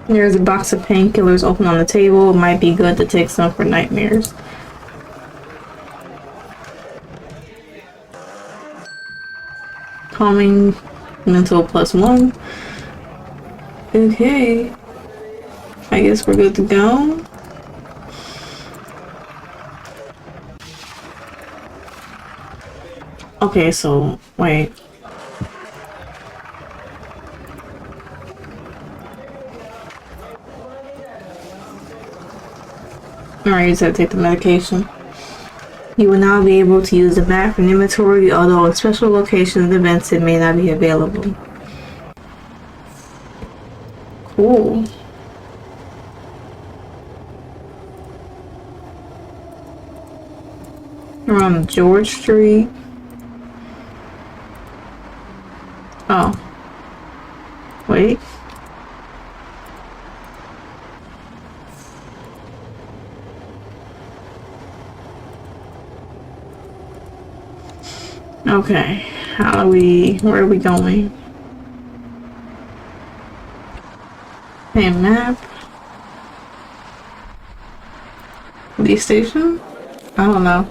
There's a box of painkillers open on the table. It might be good to take some for nightmares. Calming mental +1. Okay. I guess we're good to go. Okay, so wait. Alright, you said take the medication. You will now be able to use the map from inventory, although in special locations and events it may not be available. Cool. We're on George Street. Oh. Wait. Okay, where are we going? Hey, map. Police station? I don't know.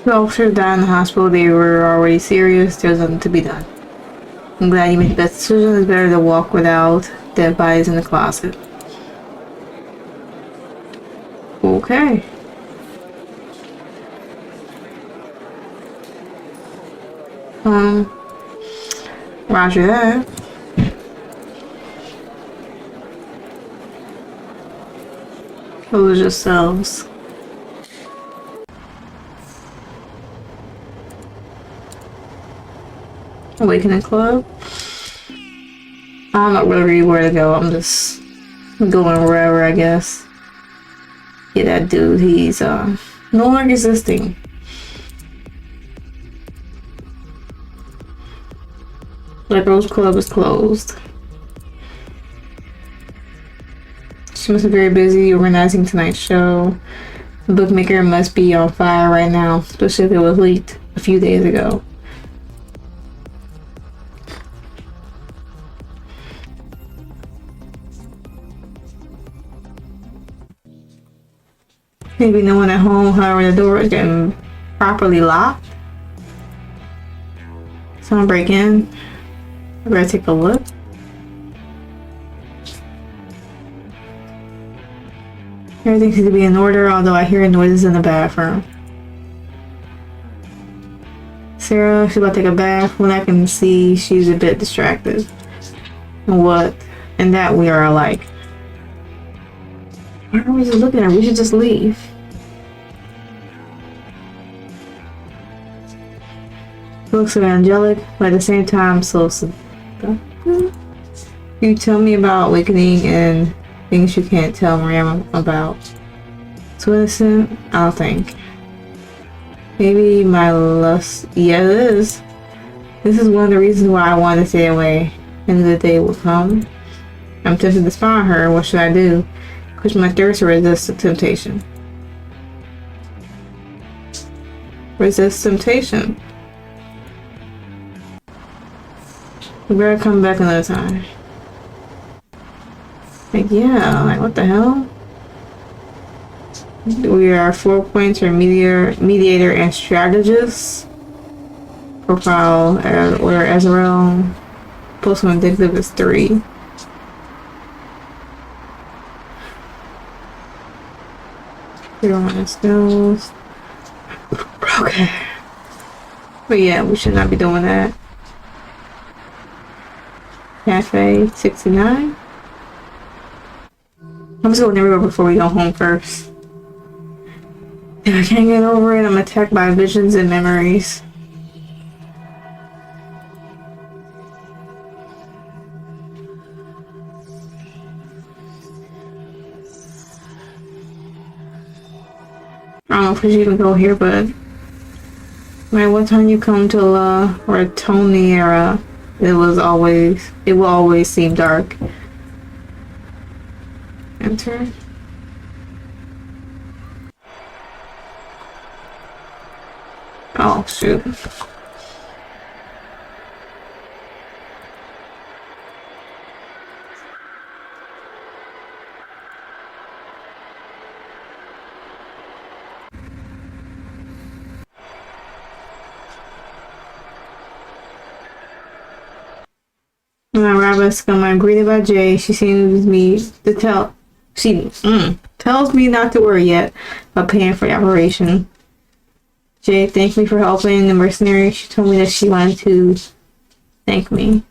The officers died in the hospital. They were already serious. There's nothing to be done. I'm glad you made the best decision. It's better to walk without dead bodies in the closet. Okay. Roger that. Those are just cells. Awakening Club. I'm not really where to go. I'm just going wherever, I guess. Yeah, that dude, he's no longer existing. Black Rose Club is closed. She must be very busy organizing tonight's show. The bookmaker must be on fire right now, especially if it was leaked a few days ago. Maybe no one at home, however the door is getting properly locked. Someone break in. I better take a look. Everything seems to be in order, although I hear noises in the bathroom. Sarah, she's about to take a bath. When I can see, she's a bit distracted. And that we are alike. Why are we just looking at her? We should just leave. She looks so angelic, but at the same time so seductive. You tell me about awakening and things you can't tell Maria about. So innocent? I don't think. Maybe my lust. Yeah, it is. This is one of the reasons why I want to stay away. And the day will come. I'm tempted to spy on her. What should I do? Push my thirst or resist the temptation? Resist temptation. We better come back another time. Like, yeah, like what the hell? We are 4 points or mediator and strategist. Profile order Azrael. Post vindictive is 3. Zero on skills. Okay. But yeah, we should not be doing that. Cafe 69. I'm just going everywhere before we go home first. If I can't get over it, I'm attacked by visions and memories. I don't know if we should even go here, but Right, what time you come to La Ratoniera, it will always seem dark. Enter. Oh, shoot. My rabbit scum, I'm greeted by Jay. She seems me to tell. She tells me not to worry yet about paying for the operation. Jay thanked me for helping the mercenary. She told me that she wanted to thank me.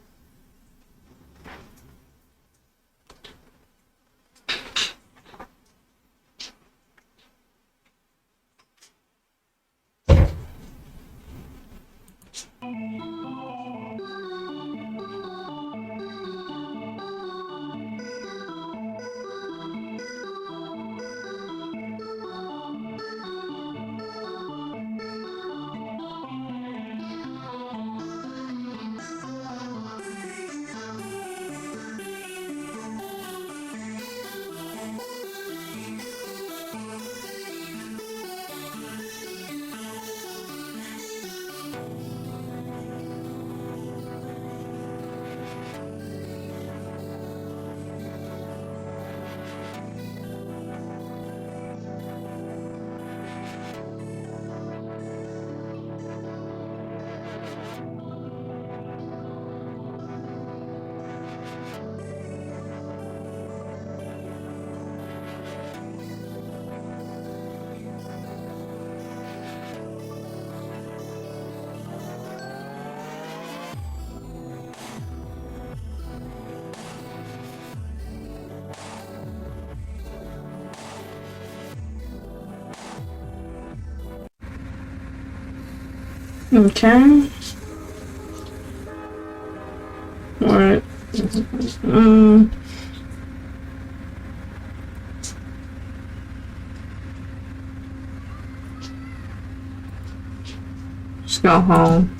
Okay. What? Just go home.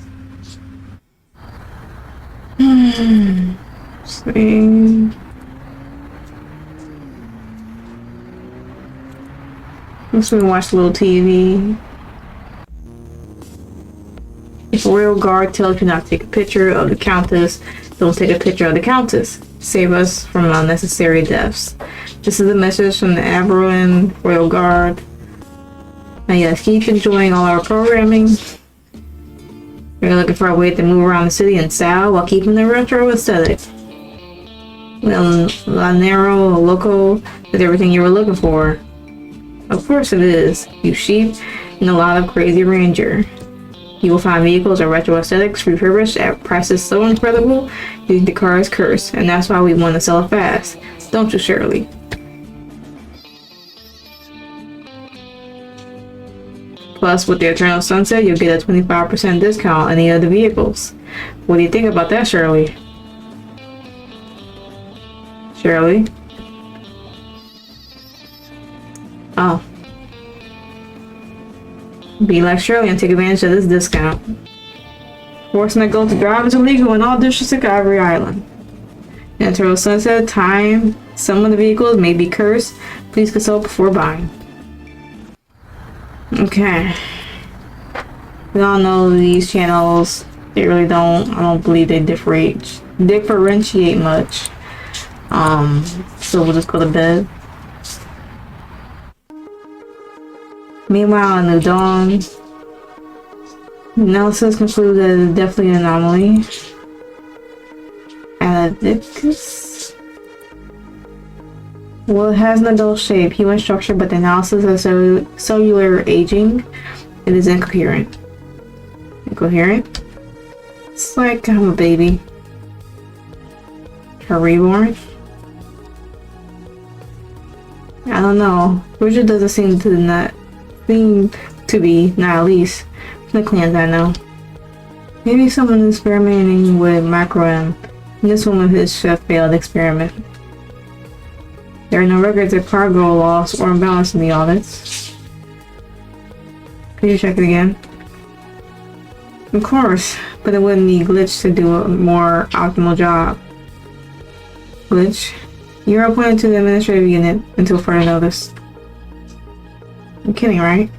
See. Let's watch a little TV. If a royal guard tells you not to take a picture of the Countess, don't take a picture of the Countess. Save us from unnecessary deaths. This is a message from the Aberron Royal Guard. And yes, keep enjoying all our programming. We're looking for a way to move around the city in style while keeping the retro aesthetic. La Nero Loco is everything you were looking for. Of course it is, you sheep, and a lot of crazy ranger. You will find vehicles or retro aesthetics refurbished at prices so incredible, you think the car is cursed, and that's why we want to sell it fast. Don't you, Shirley? Plus, with the Eternal Sunset, you'll get a 25% discount on any of the vehicles. What do you think about that, Shirley? Shirley? Oh. Be like Shirley and take advantage of this discount. Forcing a girl to drive is illegal in all districts of Ivory Island. In Eternal Sunset, time, some of the vehicles may be cursed. Please consult before buying. Okay. We all know these channels, they really don't, I don't believe they differentiate much. So we'll just go to bed. Meanwhile, in the dawn, analysis concludes that it is definitely an anomaly. Adicus? Well, it has an adult shape, human structure, but the analysis of cellular aging, it is incoherent. Incoherent? It's like I'm a baby. Her reborn? I don't know. Richard doesn't seem to be, not at least, from the clans I know. Maybe someone is experimenting with macro-M, and this woman his chef failed experiment. There are no records of cargo loss or imbalance in the audits. Could you check it again? Of course, but it wouldn't need Glitch to do a more optimal job. Glitch, you're appointed to the administrative unit until further notice. You're kidding, right?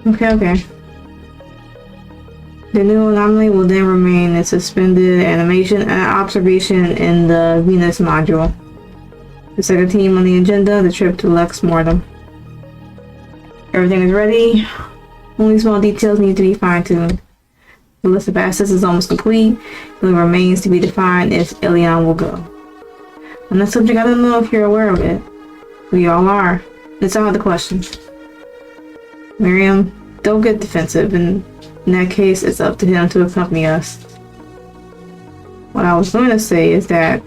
Okay. The new anomaly will then remain in suspended animation and observation in the Venus module. The second team on the agenda, the trip to Love MorteM. Everything is ready. Only small details need to be fine-tuned. The list of assets is almost complete. It remains to be defined if Elion will go. On that subject, I don't know if you're aware of it. We all are. It's out of the question. Miriam, don't get defensive. In that case, it's up to him to accompany us. What I was going to say is that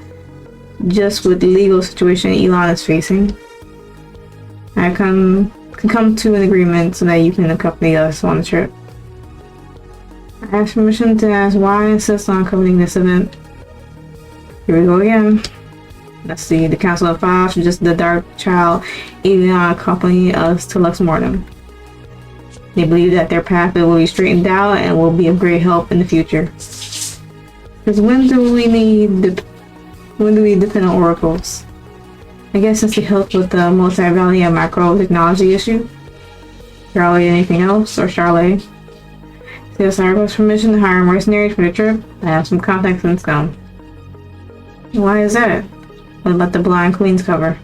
just with the legal situation Elon is facing, I can come to an agreement so that you can accompany us on the trip. I ask permission to ask why I insist on accompanying this event. Here we go again. Let's see, the Council of Five suggested the Dark Child Elion accompany us to Love MorteM. They believe that their path will be straightened out and will be of great help in the future. Because when do we depend on oracles? I guess since they help with the multi-valley and macro technology issue. Charlotte, anything else? Or Charlotte? Yes, I request permission to hire mercenaries for the trip. I have some contacts in Scum. Why is that? What about the blind queens cover?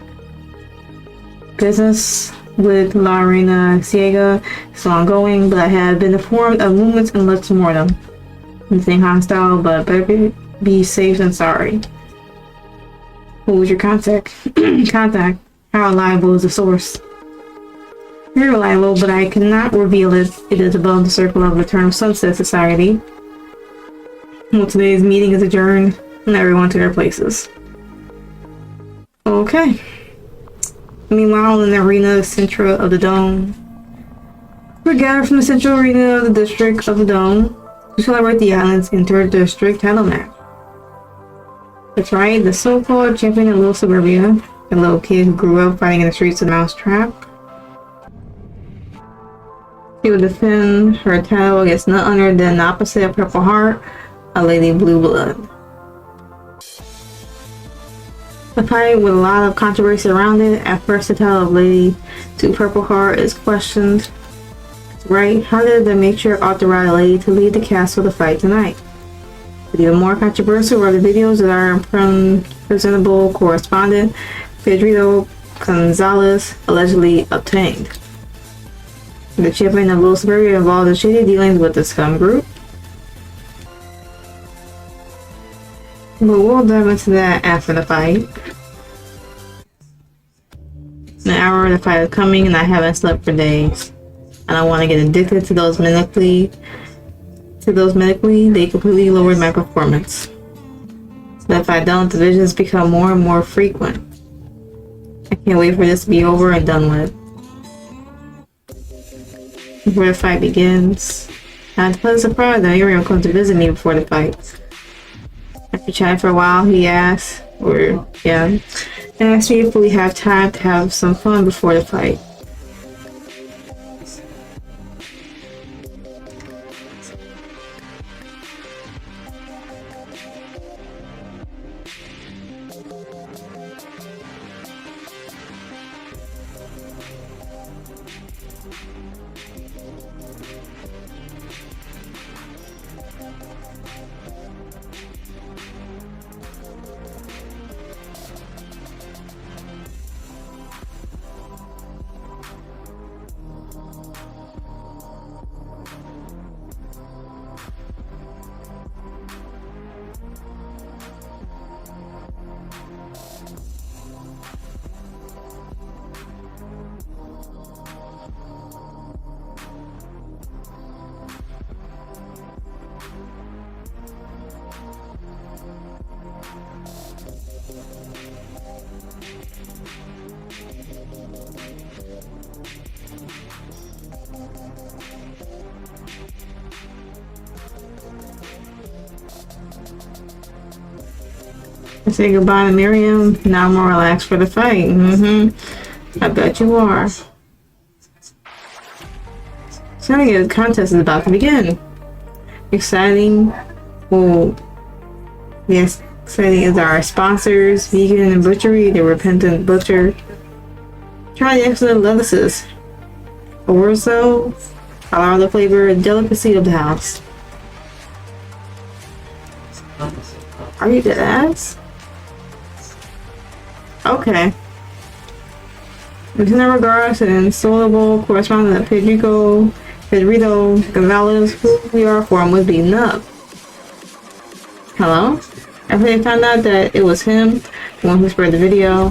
Business with La Reina Ciega is ongoing, but I have been informed of movements in Love MorteM. Nothing hostile, but better be safe than sorry. Who was your contact? How reliable is the source? Very reliable, but I cannot reveal it. It is above the circle of Eternal Sunset Society. Well, today's meeting is adjourned, and everyone to their places. Okay. Meanwhile, in the arena central of the dome, we're gathered from the central arena of the district of the dome to celebrate the island's inter-district title match. That's right, the so-called champion of Little Suburbia, the little kid who grew up fighting in the streets of the Mousetrap. She will defend her title against none other than the opposite of Purple Heart, a Lady Blue Blood. The fight with a lot of controversy around it. At first, the title of Lady to Purple Heart is questioned. Right? How did the matriarch authorize a lady to lead the cast for the fight tonight? But even more controversial were the videos that our presentable correspondent Pedrito Gonzalez allegedly obtained. The champion of Little Suburbia involved in shady dealings with the Scum group. But we'll dive into that after the fight. An hour of the fight is coming and I haven't slept for days. I don't want to get addicted to those medically. They completely lowered my performance. So that if I don't, the visions become more and more frequent. I can't wait for this to be over and done with. Before the fight begins, I was pleasantly surprised that Miriam comes to visit me before the fight. After chatting for a while, he asked me if we have time to have some fun before the fight. I say goodbye to Miriam. Now I'm more relaxed for the fight. I bet you are. Sounding like a contest is about to begin. Exciting. Well, yes, exciting is our sponsors, Vegan and Butchery, the Repentant Butcher. Try the excellent lettuces. Orzo, Colorado flavor, delicacy of the house. Are you dead ass? Okay. In regards to the insoluble correspondent of Pedrito Gonzalez, who we are for was beaten up. Hello? After they found out that it was him, the one who spread the video,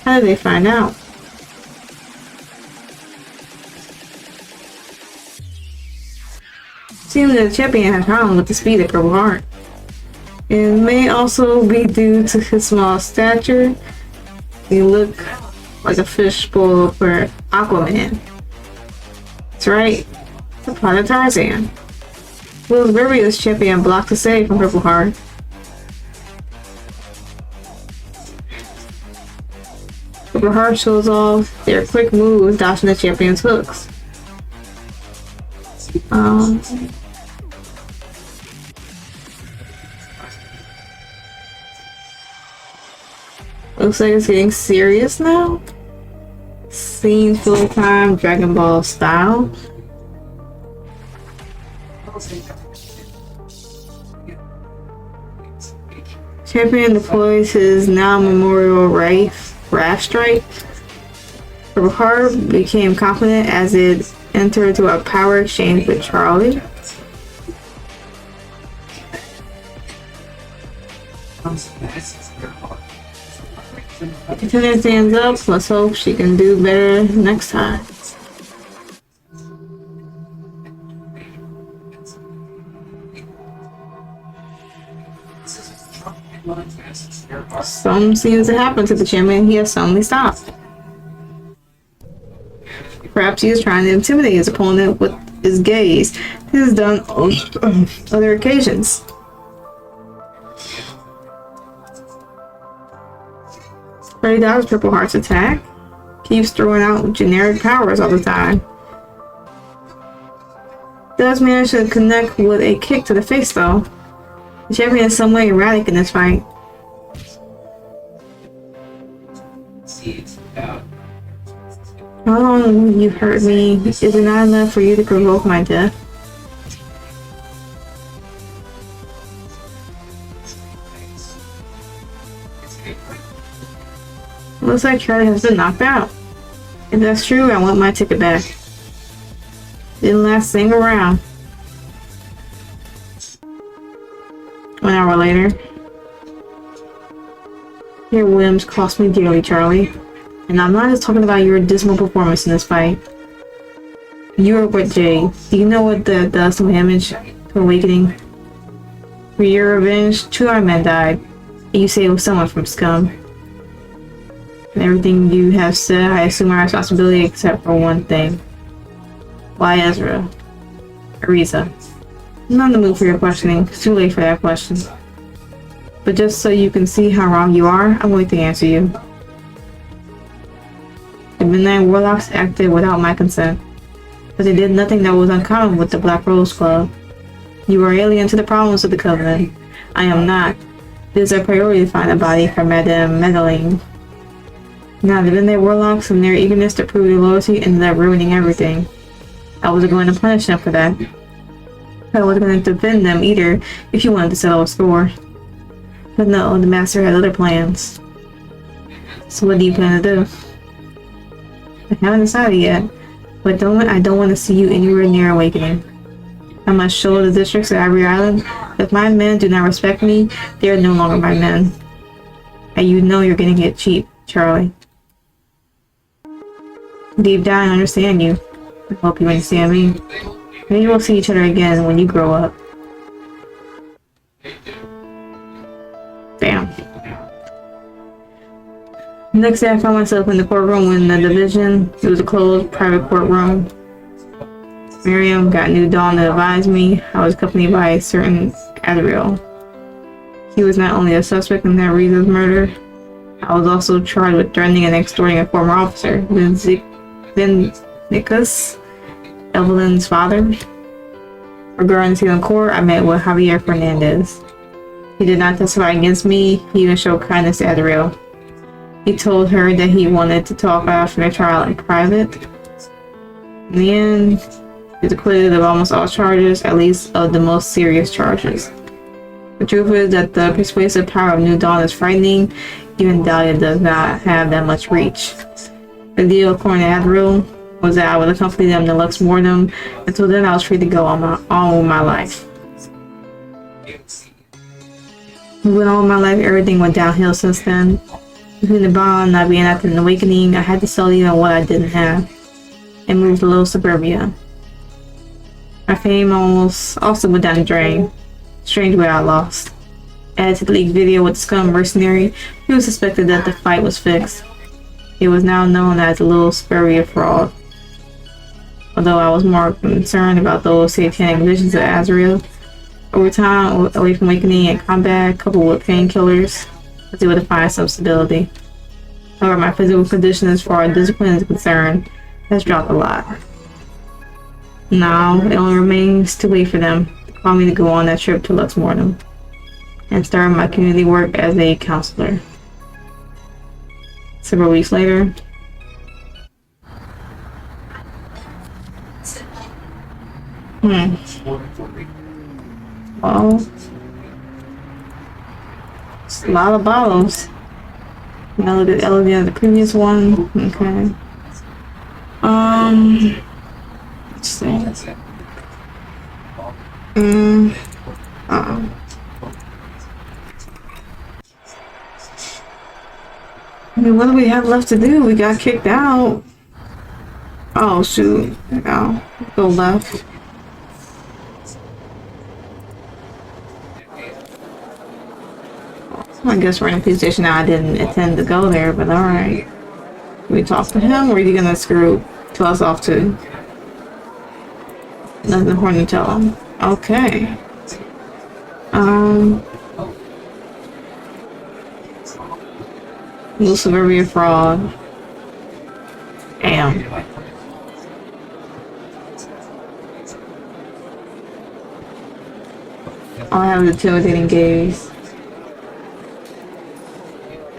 how did they find out? Seems that the champion had problems with the speed of Purple Heart. It may also be due to his small stature. He looked like a fishbowl for Aquaman. That's right, the plot of Tarzan. Will's Rivio's champion blocked the save from Purple Heart. Purple Heart shows off their quick moves, dodging the champion's hooks. Looks like it's getting serious now. Scene full-time Dragon Ball style. Champion deploys his now memorial Wrath Strike. Purple Heart became confident as it entered into a power exchange with Charlie. Contender stands up. Let's hope she can do better next time. Something seems to happen to the champion. He has suddenly stopped. Perhaps he is trying to intimidate his opponent with his gaze. This is done on other occasions. Freddy dodges Purple Heart's attack. Keeps throwing out generic powers all the time. Does manage to connect with a kick to the face though. The champion is some way erratic in this fight. How long will you hurt me? Is it not enough for you to provoke my death? Looks like Charlie has been knocked out. If that's true, I want my ticket back. Didn't last thing around. 1 hour later. Your whims cost me dearly, Charlie. And I'm not just talking about your dismal performance in this fight. You are what, Jay? Do you know what that does to damage to Awakening? For your revenge, 2 other men died. And you say it was someone from Scum. And everything you have said, I assume my responsibility except for one thing. Why Ezra? Ariza. I'm not in the mood for your questioning. It's too late for that question. But just so you can see how wrong you are, I'm going to answer you. The Midnight Warlocks acted without my consent. But they did nothing that was uncommon with the Black Rose Club. You are alien to the problems of the Covenant. I am not. It is a priority to find a body for Madame Medeline. Now, the Midnight Warlocks, in their eagerness to prove their loyalty, ended up ruining everything. I wasn't going to punish them for that. I wasn't going to defend them either if you wanted to settle a score. But no, the Master had other plans. So what do you plan to do? I haven't decided yet, but I don't want to see you anywhere near Awakening. I must show the districts of Ivory Island that if my men do not respect me, they are no longer my men. And you know you're getting it cheap, Charlie. Deep down, I understand you. I hope you understand me. Maybe we'll see each other again when you grow up. Damn. Next day I found myself in the courtroom in the division. It was a closed, private courtroom. Miriam got New Dawn to advise me. I was accompanied by a certain Adriel. He was not only a suspect in that Riza's murder, I was also charged with threatening and extorting a former officer, Vinicius. Evelyn's father. Regarding the Salem court, I met with Javier Fernandez. He did not testify against me. He even showed kindness to Adriel. He told her that he wanted to talk after the trial in private. In the end, he was acquitted of almost all charges, at least of the most serious charges. The truth is that the persuasive power of New Dawn is frightening. Even Dahlia does not have that much reach. The deal, according to Adriel, was that I would accompany them to Love MorteM. Until then, I was free to go on with my life. Moving on with my life, everything went downhill since then. Between the bond not being after an awakening, I had to sell even what I didn't have, and moved to little suburbia. My fame also went down the drain. Strange way I lost. Added to the leaked video with the scum mercenary, who suspected that the fight was fixed. It was now known as a little suburbia fraud. Although I was more concerned about those satanic visions of Azrael. Over time, away from awakening and combat, coupled with painkillers, I was able to find some stability. However, my physical condition as far as discipline is concerned has dropped a lot. Now, it only remains to wait for them to call me to go on that trip to Love MorteM and start my community work as a counselor. Several weeks later, well, it's a lot of bottles. Now look at the LV of the previous one. Okay. Let's see. I mean, what do we have left to do? We got kicked out. Oh shoot. Go left. I guess we're in a position now. I didn't intend to go there, but alright. We talk to him, or are you gonna tell us off to? Nothing important to tell him. Okay. Little suburbia fraud. Damn. All I have is intimidating gaze.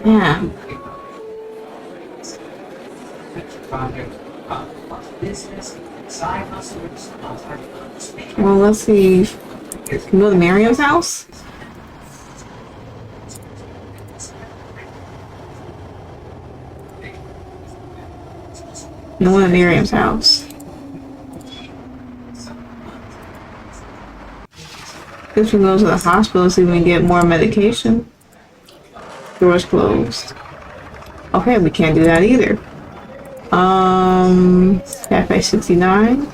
Yeah. Well, let's see. Can we go to Miriam's house? No one at Miriam's house. Guess we go to the hospital so we can get more medication. Door's closed. Okay, we can't do that either. Cafe 69.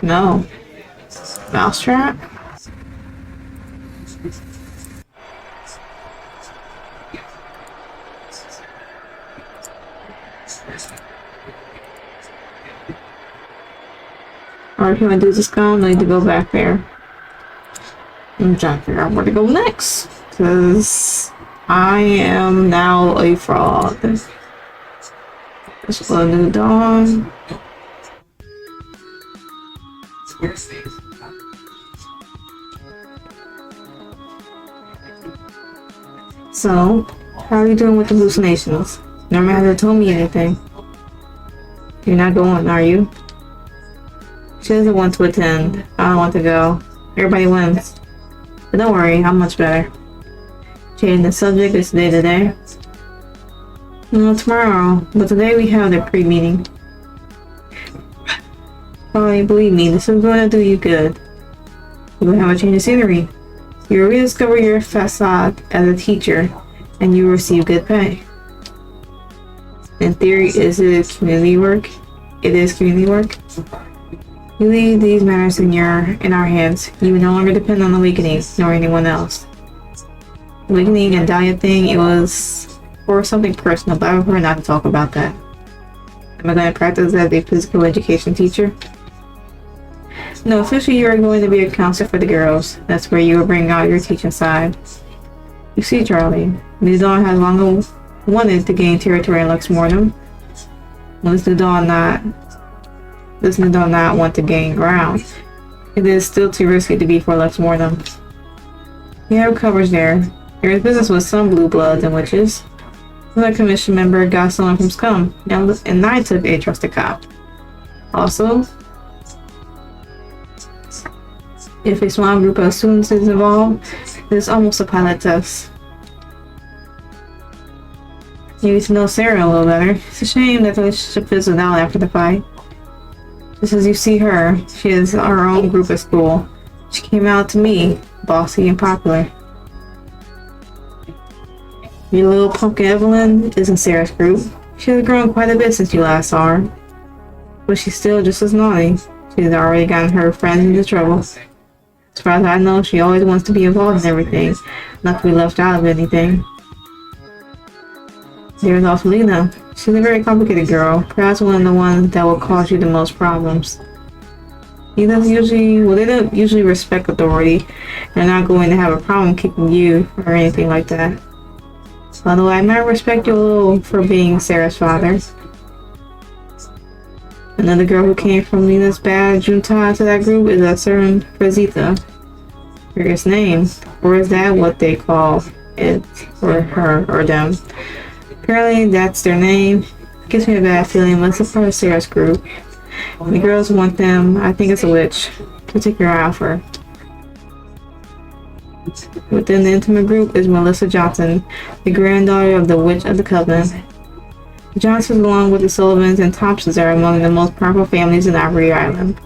No. Mousetrap. Alright, can I do this go? I need to go back there. I'm trying to figure out where to go next. Because I am now a fraud. This is a New Dawn. So, how are you doing with the hallucinations? Norma hasn't told me anything. You're not going, are you? She doesn't want to attend. I don't want to go. Everybody wins. But don't worry, I'm much better. Changing the subject is day to day. No, tomorrow. But today we have the pre-meeting. Oh, believe me, this is going to do you good. You're going to have a change of scenery. You'll rediscover your facade as a teacher, and you will receive good pay. In theory, is it community work? It is community work. You leave these matters in our hands. You no longer depend on Awakening, nor anyone else. Awakening and Dahlia thing, it was for something personal, but I prefer not to talk about that. Am I going to practice as a physical education teacher? No, officially you are going to be a counselor for the girls. That's where you will bring out your teaching side. You see, Charlie, New Dawn has long wanted to gain territory in Love MorteM. Does New Dawn not want to gain ground? It is still too risky to be for Love MorteM. We have coverage there. There is business with some blue bloods and witches. Another commission member got someone from Scum, and I took a trusted cop. Also, if a small group of students is involved, it's almost a pilot test. You need to know Sarah a little better. It's a shame that the relationship fizzled out after the fight. Just as you see her, she has our own group at school. She came out to me, bossy and popular. Your little pumpkin Evelyn is in Sarah's group. She has grown quite a bit since you last saw her. But she's still just as naughty. She's already gotten her friends into trouble. As far as I know, she always wants to be involved in everything, not to be left out of anything. There's also Lena. She's a very complicated girl, perhaps one of the ones that will cause you the most problems. They don't usually respect authority. They're not going to have a problem kicking you or anything like that. Although I might respect you a little for being Sarah's father. Another girl who came from Lena's bad junta to that group is a certain Frazita. Curious name. Or is that what they call it, or her, or them? Apparently that's their name. Gives me a bad feeling, but it's a part of Sarah's group. And the girls want them, I think it's a witch, to take your eye off her. Within the intimate group is Melissa Johnson, the granddaughter of the Witch of the Covenant. The Johnsons, along with the Sullivans and Thompsons, are among the most powerful families in Ivory Island.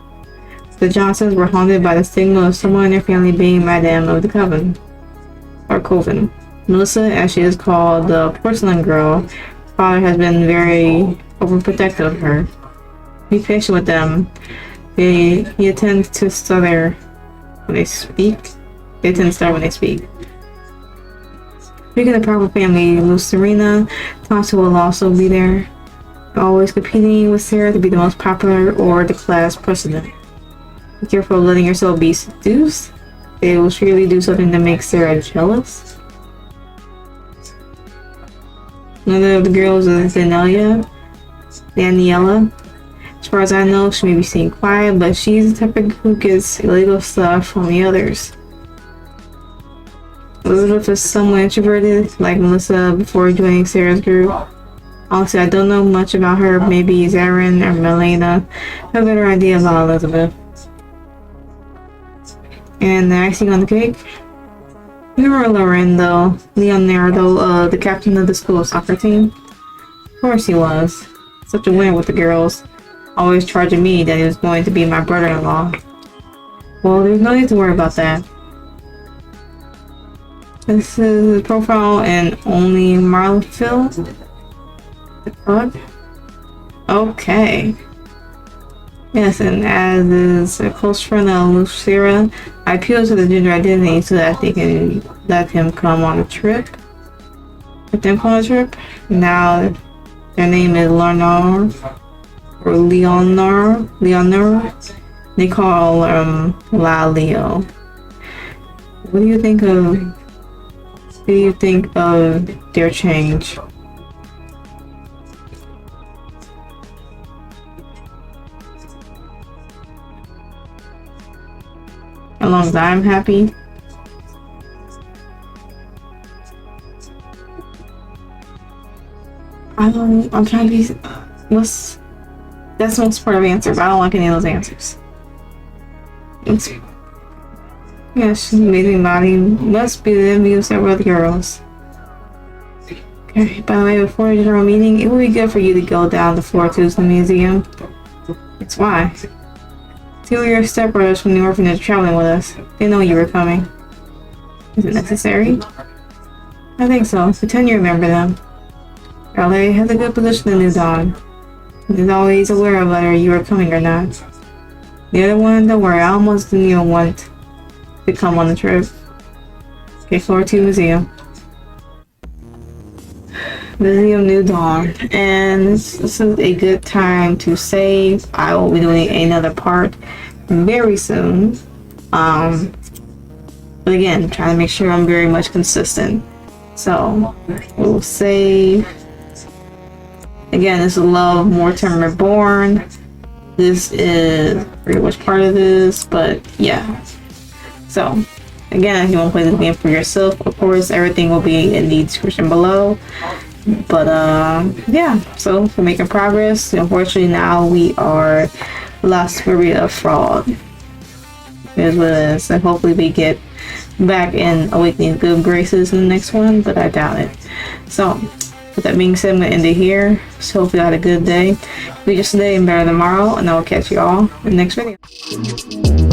The Johnsons were haunted by the stigma of someone in their family being Madame of the Coven, or Coven. Melissa, as she is called, the porcelain girl, her father has been very overprotective of her. Be patient with them. He tends to stutter when they speak. They tend to stutter when they speak. Speaking of the powerful family, Lucerina, Thompson will also be there, always competing with Sarah to be the most popular or the class president. Be careful of letting yourself be seduced. They will surely do something to make Sarah jealous. Another of the girls is Daniela. As far as I know, she may be seen quiet, but she's the type of who gets illegal stuff from the others. Elizabeth is somewhat introverted, like Melissa before joining Sarah's group. Honestly, I don't know much about her. Maybe Zarin or Melena have a better idea about Elizabeth. And the icing on the cake? You were Leonardo, the captain of the school soccer team. Of course he was. Such a winner with the girls. Always charging me that he was going to be my brother-in-law. Well, there's no need to worry about that. This is his profile and only Marlville. The fuck? Okay. Yes, and as is a close friend of Lucera, I appealed to the gender identity so that they can let him come on a trip. Let them come on a trip. Now, their name is Leonor. Or Leonor. They call La Leo. What do you think of their change? As long as I'm happy. I'm trying to be. That's the most part of answers. I don't like any of those answers. Yeah, she's an amazing body. Must be the envy of several other girls. Okay, by the way, before the general meeting, it would be good for you to go down the floor to the museum. It's why. Two of your stepbrothers from the orphanage traveling with us. They know you were coming. Is it necessary? I think so. Pretend you remember them. Raleigh has a good position in New Dawn. And is always aware of whether you are coming or not. The other one, don't worry, I almost didn't even want to come on the trip. Okay, floor 2 museum. Museum New Dawn. And this is a good time to save. I will be doing another part very soon. But again, trying to make sure I'm very much consistent. So we'll save. Again, this is Love MorteM ReborN. This is, I forget which part of this, but yeah. So, again, if you want to play this game for yourself, of course, everything will be in the description below. But yeah, so we're making progress. Unfortunately, now we are lost Maria of fraud. Is what it is, and hopefully we get back in Awakening's good graces in the next one, but I doubt it. So, with that being said, I'm gonna end it here. So, hope you had a good day. Be just today and better tomorrow, and I will catch you all in the next video.